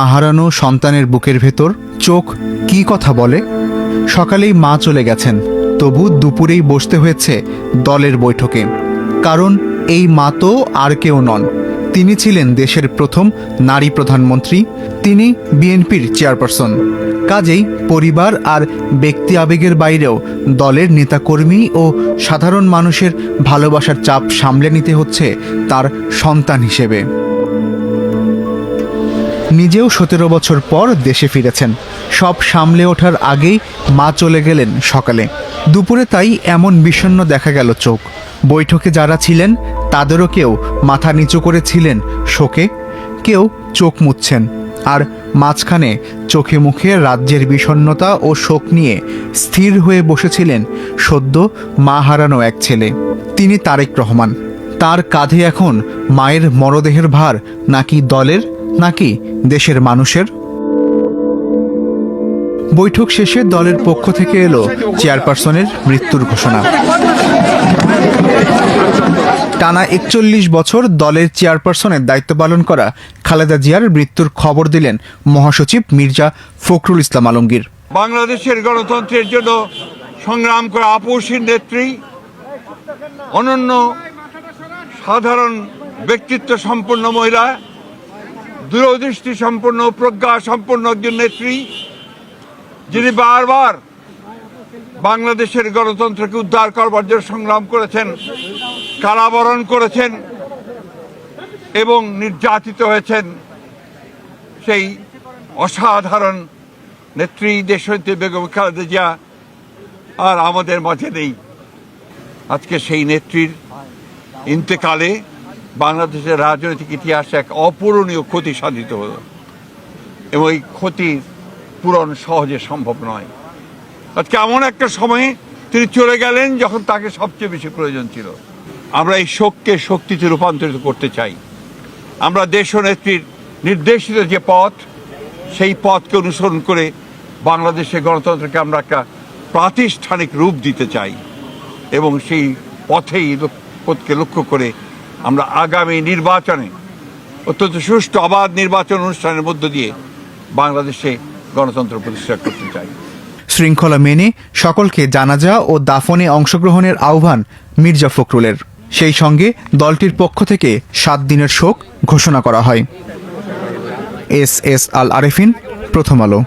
হারানো সন্তানের বুকের ভেতর চোখ কি কথা বলে। সকালেই মা চলে গেছেন, তবু দুপুরেই বসতে হয়েছে দলের বৈঠকে। কারণ এই মা তো আর কেউ নন, তিনি ছিলেন দেশের প্রথম নারী প্রধানমন্ত্রী, তিনি বিএনপির চেয়ারপারসন। কাজেই পরিবার আর ব্যক্তি আবেগের বাইরেও দলের নেতাকর্মী ও সাধারণ মানুষের ভালোবাসার চাপ সামলে নিতে হচ্ছে তার সন্তান হিসেবে। নিজেও 17 বছর পর দেশে ফিরেছেন। সব সামলে ওঠার আগেই মা চলে গেলেন সকালে। দুপুরে তাই এমন বিষণ্ণ দেখা গেল চোখ। বৈঠকে যারা ছিলেন তাদেরও কেউ মাথা নিচু করে ছিলেন শোকে, কেউ চোখ মুছছেন। আর মাঝখানে চোখে মুখে রাজ্যের বিষণ্ণতা ও শোক নিয়ে স্থির হয়ে বসেছিলেন সদ্য মা হারানো এক ছেলে, তিনি তারেক রহমান। তার কাঁধে এখন মায়ের মরদেহের ভার নাকি দলের, নাকি দেশের মানুষের? বৈঠক শেষে দলের পক্ষ থেকে এলো চেয়ারপারসনের মৃত্যুর ঘোষণা। টানা 41 বছর দলের চেয়ারপারসনের দায়িত্ব পালন করা খালেদা জিয়ার মৃত্যুর খবর দিলেন মহাসচিব মির্জা ফখরুল ইসলাম আলমগীর। বাংলাদেশের গণতন্ত্রের জন্য সংগ্রাম করা আপসহীন নেত্রী, অনন্য সাধারণ ব্যক্তিত্ব সম্পন্ন মহিলা, দূরদৃষ্টি সম্পন্ন প্রজ্ঞা সম্পন্ন একজন নেত্রী, যিনি বারবার বাংলাদেশের গণতন্ত্রকে উদ্ধার করবার জন্য সংগ্রাম করেছেন, কারাবরণ করেছেন এবং নির্যাতিত হয়েছেন। সেই অসাধারণ নেত্রী দেশনেত্রী বেগম খালেদা জিয়া আর আমাদের মাঝে নেই। আজকে সেই নেত্রীর ইন্তেকালে বাংলাদেশের রাজনৈতিক ইতিহাসে এক অপূরণীয় ক্ষতি সাধিত হল এবং এই ক্ষতির পূরণ সহজে সম্ভব নয়। আজকে এমন একটা সময়ে তিনি চলে গেলেন যখন তাকে সবচেয়ে বেশি প্রয়োজন ছিল। আমরা এই শোককে শক্তিতে রূপান্তরিত করতে চাই। আমরা দেশনেত্রীর নির্দেশিত যে পথ, সেই পথকে অনুসরণ করে বাংলাদেশের গণতন্ত্রকে আমরা একটা প্রাতিষ্ঠানিক রূপ দিতে চাই এবং সেই পথকে লক্ষ্য করে আমরা আগামী নির্বাচনে অত্যন্ত সুষ্ঠু অবাধ নির্বাচন অনুষ্ঠানের মধ্য দিয়ে বাংলাদেশে গণতন্ত্র প্রতিষ্ঠা করতে চাই। শৃঙ্খলা মেনে সকলকে জানাজা ও দাফনে অংশগ্রহণের আহ্বান মির্জা ফখরুলের। সেই সঙ্গে দলটির পক্ষ থেকে 7 দিনের শোক ঘোষণা করা হয়। এস আল আরেফিন, প্রথম আলো।